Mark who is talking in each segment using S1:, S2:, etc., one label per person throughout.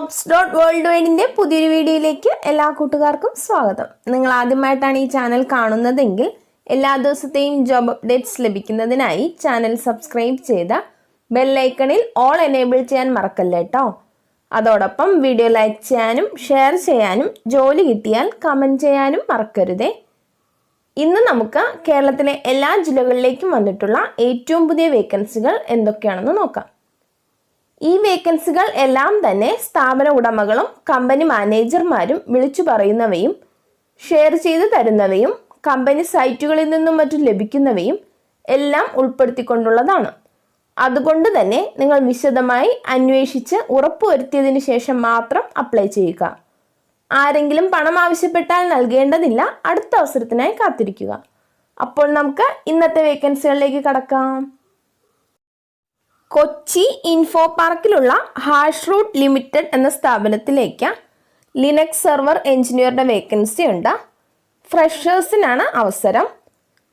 S1: JOBS.WORLDWIDE പുതിയൊരു വീഡിയോയിലേക്ക് എല്ലാ കൂട്ടുകാർക്കും സ്വാഗതം. നിങ്ങൾ ആദ്യമായിട്ടാണ് ഈ ചാനൽ കാണുന്നതെങ്കിൽ എല്ലാ ദിവസത്തെയും ജോബ് അപ്ഡേറ്റ്സ് ലഭിക്കുന്നതിനായി ചാനൽ സബ്സ്ക്രൈബ് ചെയ്ത ബെൽ ഐക്കണിൽ ഓൾ എനേബിൾ ചെയ്യാൻ മറക്കല്ലേ ട്ടോ. അതോടൊപ്പം വീഡിയോ ലൈക്ക് ചെയ്യാനും ഷെയർ ചെയ്യാനും ജോലി കിട്ടിയാൽ കമന്റ് ചെയ്യാനും മറക്കരുതേ. ഇന്ന് നമുക്ക് കേരളത്തിലെ എല്ലാ ജില്ലകളിലേക്കും വന്നിട്ടുള്ള ഏറ്റവും പുതിയ വേക്കൻസികൾ എന്തൊക്കെയാണെന്ന് നോക്കാം. ഈ വേക്കൻസികൾ എല്ലാം തന്നെ സ്ഥാപന ഉടമകളും കമ്പനി മാനേജർമാരും വിളിച്ചു പറയുന്നവയും ഷെയർ ചെയ്ത് തരുന്നവയും കമ്പനി സൈറ്റുകളിൽ നിന്നും മറ്റും ലഭിക്കുന്നവയും എല്ലാം ഉൾപ്പെടുത്തിക്കൊണ്ടുള്ളതാണ്. അതുകൊണ്ട് തന്നെ നിങ്ങൾ വിശദമായി അന്വേഷിച്ച് ഉറപ്പുവരുത്തിയതിനു ശേഷം മാത്രം അപ്ലൈ ചെയ്യുക. ആരെങ്കിലും പണം ആവശ്യപ്പെട്ടാൽ നൽകേണ്ടതില്ല. അടുത്ത അവസരത്തിനായി കാത്തിരിക്കുക. അപ്പോൾ നമുക്ക് ഇന്നത്തെ വേക്കൻസികളിലേക്ക് കടക്കാം. കൊച്ചി ഇൻഫോ പാർക്കിലുള്ള ഹാഷ് റൂട്ട് ലിമിറ്റഡ് എന്ന സ്ഥാപനത്തിലേക്ക് ലിനക്സ് സെർവർ എഞ്ചിനീയറുടെ വേക്കൻസി ഉണ്ട്. ഫ്രഷേഴ്സിനാണ് അവസരം.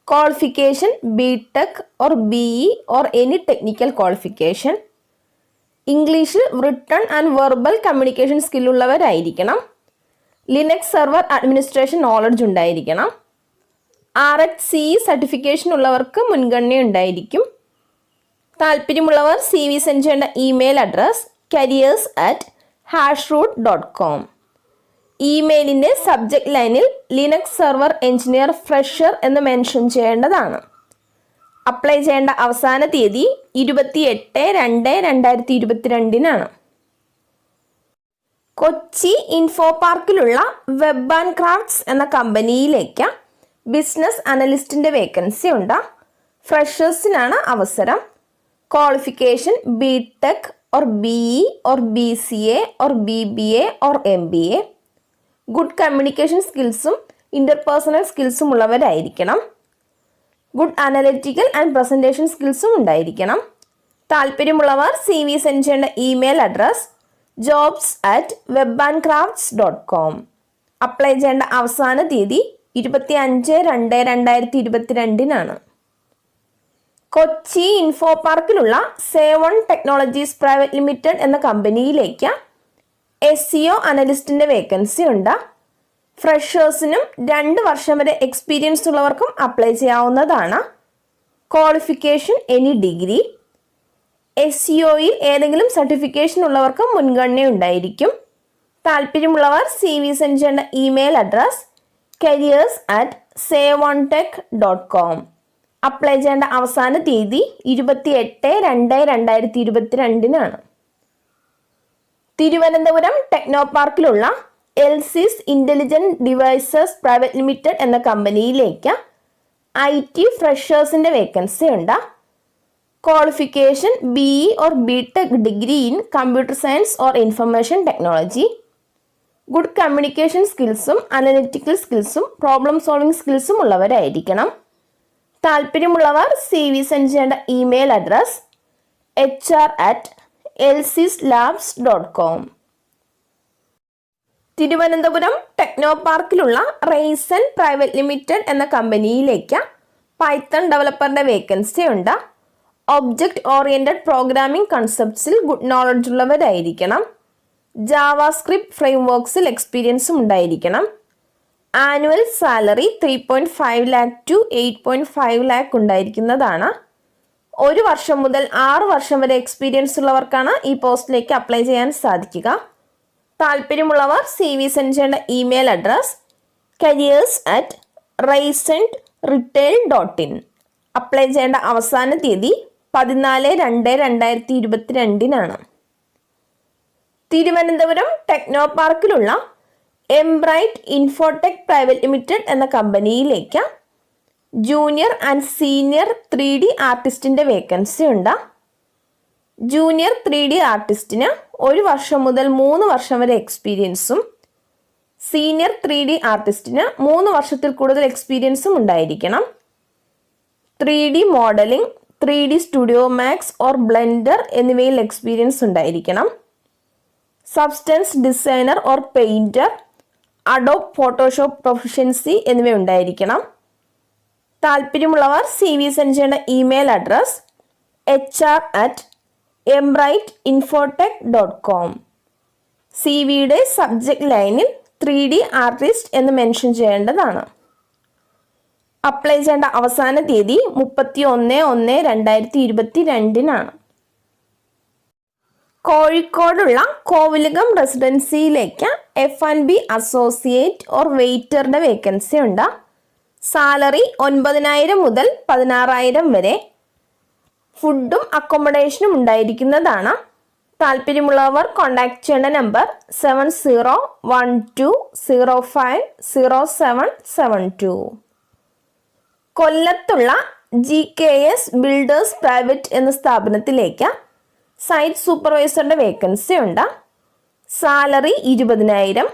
S1: Qualification BTech or BE or any technical qualification. ഇംഗ്ലീഷിൽ റിട്ടൺ ആൻഡ് വെർബൽ കമ്മ്യൂണിക്കേഷൻ സ്കില്ലുള്ളവരായിരിക്കണം. ലിനക്സ് സെർവർ അഡ്മിനിസ്ട്രേഷൻ നോളജ് ഉണ്ടായിരിക്കണം. RHCE സർട്ടിഫിക്കേഷൻ ഉള്ളവർക്ക് മുൻഗണന ഉണ്ടായിരിക്കും. താല്പര്യമുള്ളവർ CV സെൻഡ് ചെയ്യേണ്ട ഇമെയിൽ അഡ്രസ് careers@hashroot.com. ഇമെയിലിൻ്റെ സബ്ജക്റ്റ് ലൈനിൽ ലിനക്സ് സെർവർ എഞ്ചിനീയർ ഫ്രഷർ എന്ന് മെൻഷൻ ചെയ്യേണ്ടതാണ്. അപ്ലൈ ചെയ്യേണ്ട അവസാന തീയതി 28/2/2022 കൊച്ചി ഇൻഫോ പാർക്കിലുള്ള വെബ് ആൻഡ് ക്രാഫ്റ്റ്സ് എന്ന കമ്പനിയിലേക്ക് ബിസിനസ് അനലിസ്റ്റിൻ്റെ വേക്കൻസി ഉണ്ട്. ഫ്രഷേഴ്സിനാണ് അവസരം. Qualification BTech or BE or BCA or BBA or MBA. Good communication സ്കിൽസും ഇന്റർപേഴ്സണൽ സ്കിൽസും ഉള്ളവരായിരിക്കണം. ഗുഡ് അനലിറ്റിക്കൽ ആൻഡ് പ്രസന്റേഷൻ സ്കിൽസും ഉണ്ടായിരിക്കണം. താല്പര്യമുള്ളവർ CV സെൻഡ് ചെയ്യേണ്ട ഇമെയിൽ അഡ്രസ് jobs@webandcrafts.com. അപ്ലൈ ചെയ്യേണ്ട അവസാന തീയതി 25/2/2022 കൊച്ചി ഇൻഫോ പാർക്കിലുള്ള സേവൺ ടെക്നോളജീസ് പ്രൈവറ്റ് ലിമിറ്റഡ് എന്ന കമ്പനിയിലേക്ക് SEO അനലിസ്റ്റിൻ്റെ വേക്കൻസി ഉണ്ട്. ഫ്രഷേഴ്സിനും 2 വർഷം വരെ എക്സ്പീരിയൻസ് ഉള്ളവർക്കും അപ്ലൈ ചെയ്യാവുന്നതാണ്. Qualification any degree. SEOയിൽ ഏതെങ്കിലും സർട്ടിഫിക്കേഷൻ ഉള്ളവർക്ക് മുൻഗണന ഉണ്ടായിരിക്കും. താല്പര്യമുള്ളവർ CV സെൻഡ് ചെയ്യേണ്ട ഇമെയിൽ അഡ്രസ് careers@saveontech.com. അപ്ലൈ ചെയ്യേണ്ട അവസാന തീയതി 28/2/2022 തിരുവനന്തപുരം ടെക്നോ പാർക്കിലുള്ള Elsis intelligent devices private limited എന്ന കമ്പനിയിലേക്ക് IT ഫ്രഷേഴ്സിൻ്റെ വേക്കൻസി ഉണ്ട്. Qualification BE or BTech degree in computer science or information technology. Good communication സ്കിൽസും അനലിറ്റിക്കൽ സ്കിൽസും പ്രോബ്ലം സോൾവിംഗ് സ്കിൽസും ഉള്ളവരായിരിക്കണം. താല്പര്യമുള്ളവർ CV സെൻഡ് ചെയ്യേണ്ട email address hr@elsislabs.com. Thiruvananthapuram techno പാർക്കിലുള്ള റൈസൻ പ്രൈവറ്റ് ലിമിറ്റഡ് എന്ന കമ്പനിയിലേക്ക് പൈത്തൺ ഡെവലപ്പറുടെ വേക്കൻസി ഉണ്ട്. Object oriented programming കൺസെപ്റ്റ്സിൽ good knowledge ഉള്ളവരായിരിക്കണം. JavaScript ഫ്രെയിംവർക്സിൽ എക്സ്പീരിയൻസും ഉണ്ടായിരിക്കണം. Annual salary 3.5 lakh to 8.5 lakh ഉണ്ടായിരിക്കുന്നതാണ്. 1 വർഷം മുതൽ 6 വർഷം വരെ എക്സ്പീരിയൻസ് ഉള്ളവർക്കാണ് ഈ പോസ്റ്റിലേക്ക് അപ്ലൈ ചെയ്യാൻ സാധിക്കുക. താല്പര്യമുള്ളവർ CV സെൻഡ് ചെയ്യേണ്ട ഇമെയിൽ അഡ്രസ് careers@raisentRetail.in. അപ്ലൈ ചെയ്യേണ്ട അവസാന തീയതി 14/2/2022 തിരുവനന്തപുരം ടെക്നോ പാർക്കിലുള്ള എംബ്രൈറ്റ് ഇൻഫോടെക് പ്രൈവറ്റ് ലിമിറ്റഡ് എന്ന കമ്പനിയിലേക്ക് ജൂനിയർ ആൻഡ് സീനിയർ 3D ആർട്ടിസ്റ്റിൻ്റെ വേക്കൻസി ഉണ്ട്. ജൂനിയർ 3D ആർട്ടിസ്റ്റിന് 1 വർഷം മുതൽ 3 വർഷം വരെ എക്സ്പീരിയൻസും സീനിയർ 3D ആർട്ടിസ്റ്റിന് 3 വർഷത്തിൽ കൂടുതൽ എക്സ്പീരിയൻസും ഉണ്ടായിരിക്കണം. 3D modeling 3D studio max or blender എന്നിവയിൽ എക്സ്പീരിയൻസ് ഉണ്ടായിരിക്കണം. Substance designer or painter adobe photoshop proficiency എന്നിവ ഉണ്ടായിരിക്കണം. താല്പര്യമുള്ളവർ CV സെൻഡ് ചെയ്യേണ്ട ഇമെയിൽ അഡ്രസ് hr@embrightInfotech.com. CV-യുടെ സബ്ജക്റ്റ് ലൈനിൽ 3D ആർട്ടിസ്റ്റ് എന്ന് മെൻഷൻ ചെയ്യേണ്ടതാണ്. അപ്ലൈ ചെയ്യേണ്ട അവസാന തീയതി 31/1/2022 കോഴിക്കോടുള്ള കോവിലകം റെസിഡൻസിയിലേക്ക് F&B അസോസിയേറ്റ് ഓർ വെയിറ്ററുടെ വേക്കൻസി ഉണ്ട്. സാലറി 9,000 മുതൽ 16,000 വരെ. ഫുഡും അക്കോമഡേഷനും ഉണ്ടായിരിക്കുന്നതാണ്. താല്പര്യമുള്ളവർ കോൺടാക്ട് ചെയ്യേണ്ട നമ്പർ 7012050772. കൊല്ലത്തുള്ള GKS ബിൽഡേഴ്സ് പ്രൈവറ്റ് എന്ന സ്ഥാപനത്തിലേക്ക് സൈറ്റ് സൂപ്പർവൈസറുടെ വേക്കൻസി ഉണ്ട്. Salary 20,000.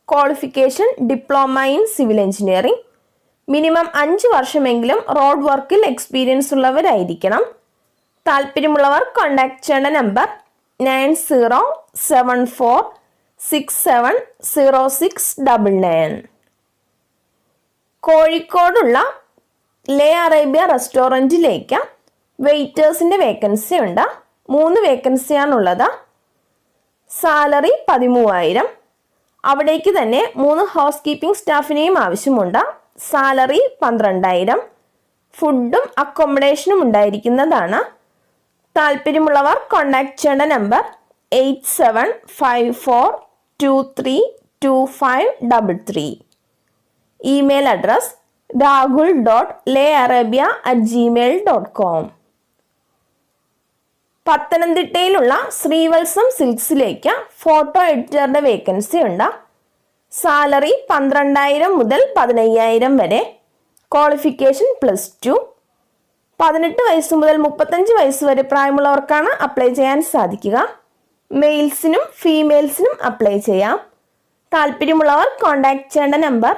S1: Qualification diploma in civil engineering. Minimum 5 വർഷമെങ്കിലും റോഡ് വർക്കിൽ എക്സ്പീരിയൻസ് ഉള്ളവരായിരിക്കണം. താല്പര്യമുള്ളവർ കോൺടാക്ട് ചെയ്യേണ്ട നമ്പർ 9074670699. കോഴിക്കോടുള്ള ല.അട റെസ്റ്റോറൻറ്റിലേക്ക് വെയിറ്റേഴ്സിൻ്റെ വേക്കൻസി ഉണ്ട്. 3 വേക്കൻസിയാണുള്ളത്. സാലറി 13,000. അവിടേക്ക് തന്നെ 3 ഹൗസ് കീപ്പിംഗ് സ്റ്റാഫിനെയും ആവശ്യമുണ്ട്. സാലറി 12,000. ഫുഡും അക്കോമഡേഷനും ഉണ്ടായിരിക്കുന്നതാണ്. താല്പര്യമുള്ളവർ കോൺടാക്ട് ചെയ്യേണ്ട നമ്പർ 8754232533. Email address rahul.laarabia@gmail.com. പത്തനംതിട്ടയിലുള്ള ശ്രീവത്സം സിൽക്സിലേക്ക് ഫോട്ടോ എഡിറ്ററുടെ വേക്കൻസി ഉണ്ട്. സാലറി 12,000 മുതൽ 15,000 വരെ. ക്വാളിഫിക്കേഷൻ +2. 18 വയസ്സ് മുതൽ 35 വയസ്സ് വരെ പ്രായമുള്ളവർക്കാണ് അപ്ലൈ ചെയ്യാൻ സാധിക്കുക. മെയിൽസിനും ഫീമെയിൽസിനും അപ്ലൈ ചെയ്യാം. താല്പര്യമുള്ളവർ കോൺടാക്ട് ചെയ്യേണ്ട നമ്പർ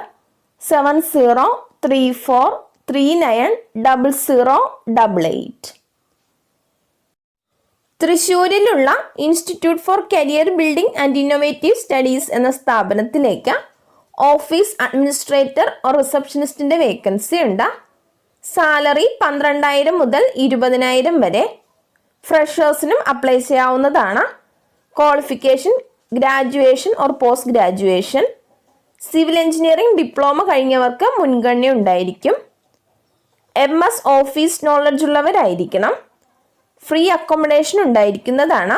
S1: 7034390088. തൃശ്ശൂരിലുള്ള institute for career building and innovative studies എന്ന സ്ഥാപനത്തിലേക്ക് ഓഫീസ് അഡ്മിനിസ്ട്രേറ്റർ ഓർ റിസപ്ഷനിസ്റ്റിൻ്റെ വേക്കൻസി ഉണ്ട്. സാലറി 12,000 മുതൽ 20,000 വരെ. ഫ്രഷേഴ്സിനും അപ്ലൈ ചെയ്യാവുന്നതാണ്. Qualification graduation or post graduation. Civil engineering diploma കഴിഞ്ഞവർക്ക് മുൻഗണന ഉണ്ടായിരിക്കും. MS ഓഫീസ് നോളജ് ഉള്ളവരായിരിക്കണം. ഫ്രീ അക്കോമഡേഷൻ ഉണ്ടായിരിക്കുന്നതാണ്.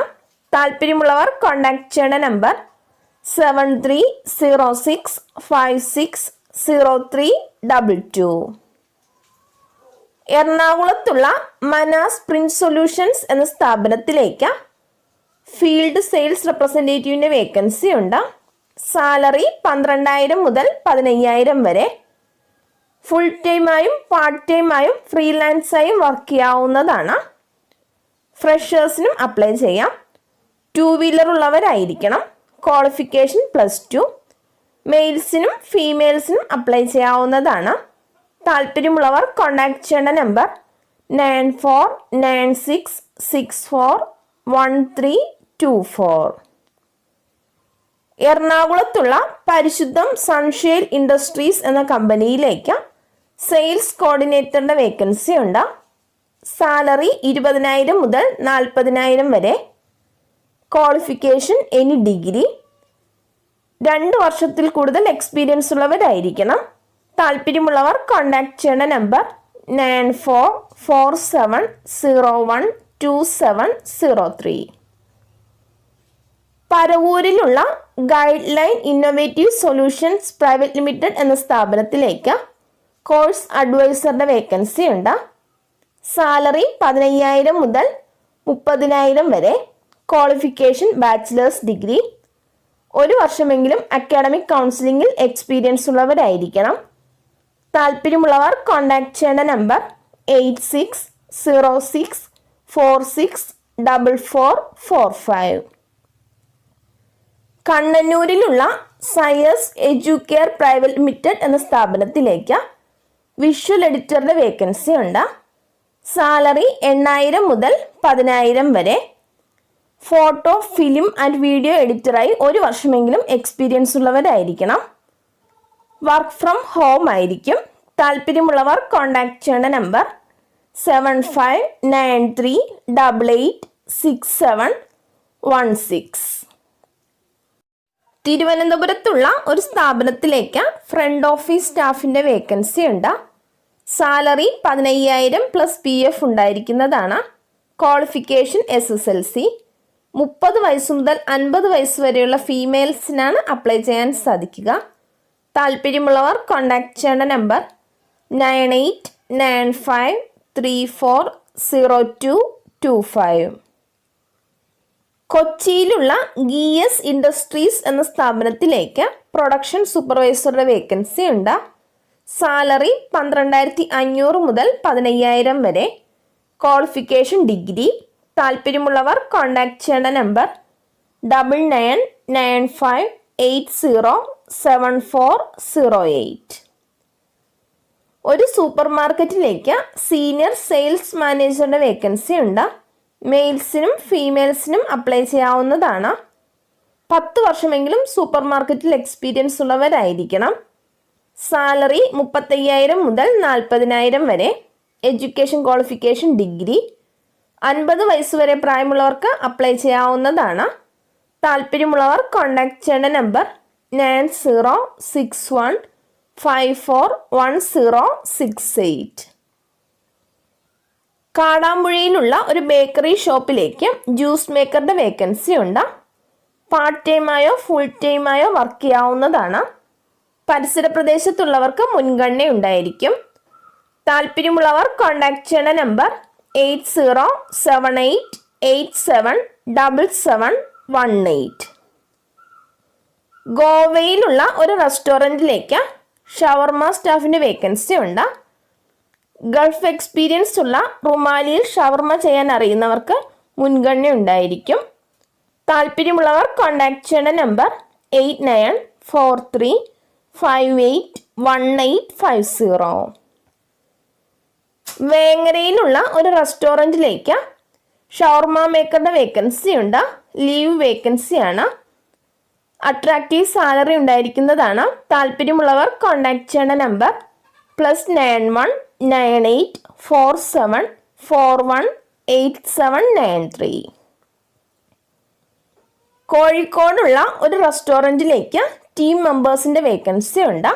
S1: താല്പര്യമുള്ളവർ കോൺടാക്ട് ചെയ്യേണ്ട നമ്പർ 7306560322. എറണാകുളത്തുള്ള മനാസ് പ്രിന്റ് സൊല്യൂഷൻസ് എന്ന സ്ഥാപനത്തിലേക്ക് ഫീൽഡ് സെയിൽസ് റെപ്രസെൻറ്റേറ്റീവിൻ്റെ വേക്കൻസി ഉണ്ട്. സാലറി 12,000 മുതൽ 15,000 വരെ. ഫുൾ ടൈമായും പാർട്ട് ടൈമായും ഫ്രീലാൻസായും വർക്ക് ചെയ്യാവുന്നതാണ്. ഫ്രഷേഴ്സിനും അപ്ലൈ ചെയ്യാം. 2 വീലർ ഉള്ളവരായിരിക്കണം. ക്വാളിഫിക്കേഷൻ +2. മെയിൽസിനും ഫീമെയിൽസിനും അപ്ലൈ ചെയ്യാവുന്നതാണ്. താല്പര്യമുള്ളവർ കോൺടാക്ട് ചെയ്യേണ്ട നമ്പർ 9496641324. എറണാകുളത്തുള്ള പരിശുദ്ധം സൺഷെയ്ഡ് ഇൻഡസ്ട്രീസ് എന്ന കമ്പനിയിലേക്ക് സെയിൽസ് കോർഡിനേറ്ററുടെ വേക്കൻസി ഉണ്ട്. സാലറി 20,000 മുതൽ 40,000 വരെ. Qualification any degree. 2 വർഷത്തിൽ കൂടുതൽ എക്സ്പീരിയൻസ് ഉള്ളവരായിരിക്കണം. താല്പര്യമുള്ളവർ കോൺടാക്ട് ചെയ്യേണ്ട നമ്പർ 9447012703. പരവൂരിലുള്ള guide line innovative solutions private limited എന്ന സ്ഥാപനത്തിലേക്ക് കോഴ്സ് അഡ്വൈസറുടെ വേക്കൻസി ഉണ്ട്. സാലറി 15,000 മുതൽ 30,000 വരെ. Qualification bachelor's degree. 1 വർഷമെങ്കിലും അക്കാഡമിക് കൗൺസിലിംഗിൽ എക്സ്പീരിയൻസ് ഉള്ളവരായിരിക്കണം. താല്പര്യമുള്ളവർ കോൺടാക്ട് ചെയ്യേണ്ട നമ്പർ 8606464445. കണ്ണന്നൂരിലുള്ള സയസ് എഡ്യൂക്കെയർ പ്രൈവറ്റ് ലിമിറ്റഡ് എന്ന സ്ഥാപനത്തിലേക്ക് വിഷ്വൽ എഡിറ്ററുടെ വേക്കൻസി ഉണ്ട്. സാലറി 8,000 മുതൽ 10,000 വരെ. ഫോട്ടോ ഫിലിം ആൻഡ് വീഡിയോ എഡിറ്ററായി 1 വർഷമെങ്കിലും എക്സ്പീരിയൻസ് ഉള്ളവരായിരിക്കണം. വർക്ക് ഫ്രം ഹോം ആയിരിക്കും. താല്പര്യമുള്ളവർ കോൺടാക്ട് ചെയ്യേണ്ട നമ്പർ 7593886716. തിരുവനന്തപുരത്തുള്ള ഒരു സ്ഥാപനത്തിലേക്ക് ഫ്രണ്ട് ഓഫീസ് സ്റ്റാഫിൻ്റെ വേക്കൻസി ഉണ്ട്. സാലറി 15,000 പ്ലസ് PF ഉണ്ടായിരിക്കുന്നതാണ്. Qualification SSLC. 30 വയസ്സ് മുതൽ 50 വയസ്സ് വരെയുള്ള ഫീമെയിൽസിനാണ് അപ്ലൈ ചെയ്യാൻ സാധിക്കുക. താല്പര്യമുള്ളവർ കോൺടാക്ട് ചെയ്യേണ്ട നമ്പർ 9895340225. കൊച്ചിയിലുള്ള GS ഇൻഡസ്ട്രീസ് എന്ന സ്ഥാപനത്തിലേക്ക് പ്രൊഡക്ഷൻ സൂപ്പർവൈസറുടെ വേക്കൻസി ഉണ്ട്. സാലറി 12,500 മുതൽ 15,000 വരെ. Qualification degree. താല്പര്യമുള്ളവർ കോൺടാക്ട് ചെയ്യേണ്ട നമ്പർ 9995807408. ഒരു സൂപ്പർ മാർക്കറ്റിലേക്ക് സീനിയർ സെയിൽസ് മാനേജറുടെ വേക്കൻസി ഉണ്ട്. മെയിൽസിനും ഫീമെയിൽസിനും അപ്ലൈ ചെയ്യാവുന്നതാണ്. 10 വർഷമെങ്കിലും സൂപ്പർ മാർക്കറ്റിൽ എക്സ്പീരിയൻസ് ഉള്ളവരായിരിക്കണം. സാലറി 35,000 മുതൽ 40,000 വരെ. Education qualification degree. 50 വയസ്സ് വരെ പ്രായമുള്ളവർക്ക് അപ്ലൈ ചെയ്യാവുന്നതാണ്. താല്പര്യമുള്ളവർ കോൺടാക്ട് ചെയ്യേണ്ട നമ്പർ 9061541068. കാടാമ്പുഴയിലുള്ള ഒരു ബേക്കറി ഷോപ്പിലേക്ക് ജ്യൂസ് മേക്കറുടെ വേക്കൻസി ഉണ്ട്. പാർട്ട് ടൈമായോ ഫുൾ ടൈമായോ വർക്ക് ചെയ്യാവുന്നതാണ്. പരിസര പ്രദേശത്തുള്ളവർക്ക് മുൻഗണന ഉണ്ടായിരിക്കും. താല്പര്യമുള്ളവർ കോൺടാക്ട് ചെയ്യേണ്ട നമ്പർ 8078877718. ഗോവയിലുള്ള ഒരു റെസ്റ്റോറൻറ്റിലേക്ക് ഷവർമ സ്റ്റാഫിൻ്റെ വേക്കൻസി ഉണ്ട്. ഗൾഫ് എക്സ്പീരിയൻസ് ഉള്ള റുമാലിയിൽ ഷവർമ ചെയ്യാൻ അറിയുന്നവർക്ക് മുൻഗണന ഉണ്ടായിരിക്കും. താല്പര്യമുള്ളവർ കോൺടാക്ട് ചെയ്യേണ്ട നമ്പർ 8943581850. വേങ്ങരയിലുള്ള ഒരു റെസ്റ്റോറൻറ്റിലേക്ക് ഷവർമ മേക്കറുടെ വേക്കൻസി ഉണ്ട്. ലീവ് വേക്കൻസിയാണ്. അട്രാക്റ്റീവ് സാലറി ഉണ്ടായിരിക്കുന്നതാണ്. താല്പര്യമുള്ളവർ കോൺടാക്ട് ചെയ്യേണ്ട നമ്പർ +919847418793. കോഴിക്കോടുള്ള ഒരു റെസ്റ്റോറൻറ്റിലേക്ക് ടീം മെമ്പേഴ്സിൻ്റെ വേക്കൻസി ഉണ്ട്.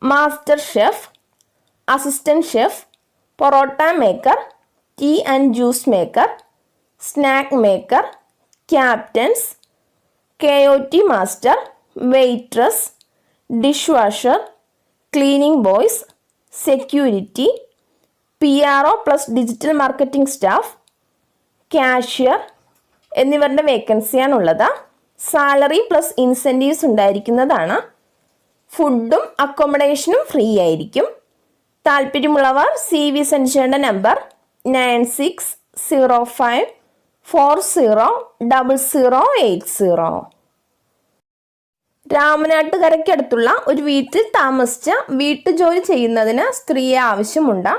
S1: Master chef, assistant chef, parotta maker, tea and juice maker, snack maker, captains, KOT master, waitress, dish washer, cleaning boys, security, PRO plus digital marketing staff, cashier എന്നിവരുടെ വേക്കൻസിയാണുള്ളത്. സാലറി പ്ലസ് ഇൻസെൻറ്റീവ്സ് ഉണ്ടായിരിക്കുന്നതാണ്. ഫുഡും അക്കോമഡേഷനും free ആയിരിക്കും. താല്പര്യമുള്ളവർ CV send ചെയ്യേണ്ട number 9605400080. രാമനാട്ടുകരയ്ക്കടുത്തുള്ള ഒരു വീട്ടിൽ താമസിച്ച് വീട്ടുജോലി ചെയ്യുന്നതിന് സ്ത്രീയെ ആവശ്യമുണ്ട്.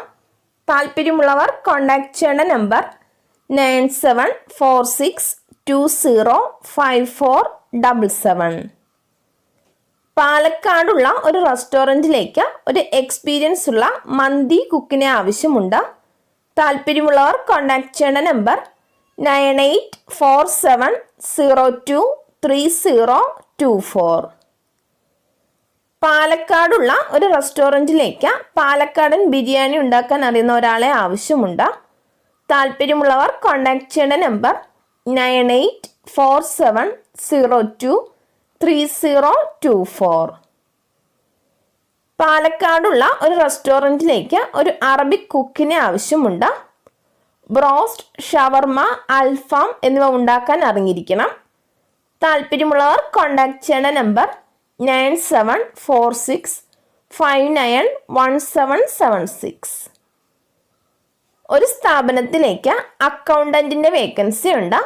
S1: താല്പര്യമുള്ളവർ കോൺടാക്ട് ചെയ്യേണ്ട നമ്പർ 9746205477. പാലക്കാടുള്ള ഒരു റെസ്റ്റോറൻറ്റിലേക്ക് ഒരു എക്സ്പീരിയൻസ് ഉള്ള മന്തി കുക്കിനെ ആവശ്യമുണ്ട്. താല്പര്യമുള്ളവർ കോൺടാക്ട് ചെയ്യേണ്ട നമ്പർ 9847023024. പാലക്കാടുള്ള ഒരു റെസ്റ്റോറൻറ്റിലേക്ക് പാലക്കാടൻ ബിരിയാണി ഉണ്ടാക്കാൻ അറിയുന്ന ഒരാളെ ആവശ്യമുണ്ട്. താല്പര്യമുള്ളവർ കോൺടാക്ട് ചെയ്യേണ്ട നമ്പർ 9847023024. പാലക്കാടുള്ള ഒരു റെസ്റ്റോറൻറ്റിലേക്ക് ഒരു അറബിക് കുക്കിനെ ആവശ്യമുണ്ട്. ബ്രോസ്റ്റ്, ഷവർമ, അൽഫാം എന്നിവ ഉണ്ടാക്കാൻ അറിഞ്ഞിരിക്കണം. താല്പര്യമുള്ളവർ കോൺടാക്ട് ചെയ്യേണ്ട നമ്പർ 9746591776. ഒരു സ്ഥാപനത്തിലേക്ക് അക്കൗണ്ടൻറ്റിൻ്റെ വേക്കൻസി ഉണ്ട്.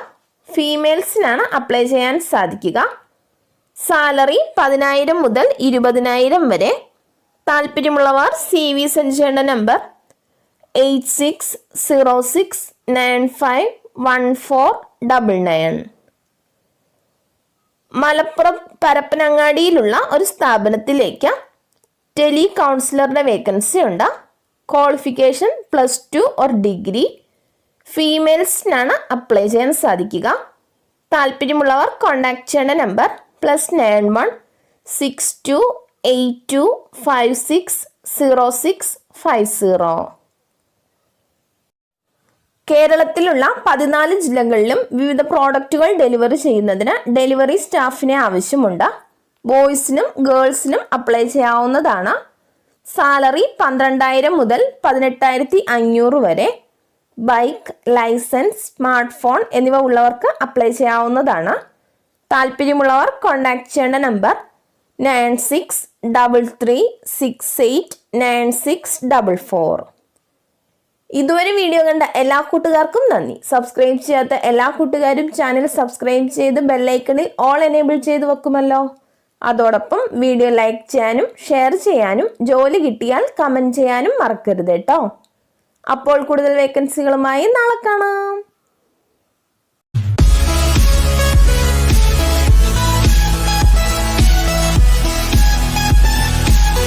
S1: ഫീമെയിൽസിനാണ് അപ്ലൈ ചെയ്യാൻ സാധിക്കുക. സാലറി 10,000 മുതൽ 20,000 വരെ. താല്പര്യമുള്ളവർ CV സെൻഡ് ചെയ്യേണ്ട നമ്പർ 8606951499. മലപ്പുറം പരപ്പനങ്ങാടിയിലുള്ള ഒരു സ്ഥാപനത്തിലേക്ക് ടെലി കൗൺസിലറുടെ വേക്കൻസി ഉണ്ട്. Qualification +2 or degree. ഫീമെയിൽസിനാണ് അപ്ലൈ ചെയ്യാൻ സാധിക്കുക. താല്പര്യമുള്ളവർ കോൺടാക്ട് ചെയ്യേണ്ട നമ്പർ +916282560650. കേരളത്തിലുള്ള 14 ജില്ലകളിലും വിവിധ പ്രോഡക്റ്റുകൾ ഡെലിവറി ചെയ്യുന്നതിന് ഡെലിവറി സ്റ്റാഫിനെ ആവശ്യമുണ്ട്. ബോയ്സിനും ഗേൾസിനും അപ്ലൈ ചെയ്യാവുന്നതാണ്. സാലറി 12,000 മുതൽ 18,500 വരെ. ബൈക്ക്, ലൈസൻസ്, സ്മാർട്ട് ഫോൺ എന്നിവ ഉള്ളവർക്ക് അപ്ലൈ ചെയ്യാവുന്നതാണ്. താല്പര്യമുള്ളവർ കോൺടാക്ട് ചെയ്യേണ്ട നമ്പർ 9633689644. ഇതുവരെ വീഡിയോ കണ്ട എല്ലാ കൂട്ടുകാർക്കും നന്ദി. സബ്സ്ക്രൈബ് ചെയ്യാത്ത എല്ലാ കൂട്ടുകാരും ചാനൽ സബ്സ്ക്രൈബ് ചെയ്ത് ബെല്ലൈക്കണിൽ ഓൾ എനേബിൾ ചെയ്ത് വെക്കുമല്ലോ. അതോടൊപ്പം വീഡിയോ ലൈക്ക് ചെയ്യാനും ഷെയർ ചെയ്യാനും ജോലി കിട്ടിയാൽ കമൻറ്റ് ചെയ്യാനും മറക്കരുത് കേട്ടോ. അപ്പോൾ കൂടുതൽ വേക്കൻസികളുമായി നാളെ കാണാം.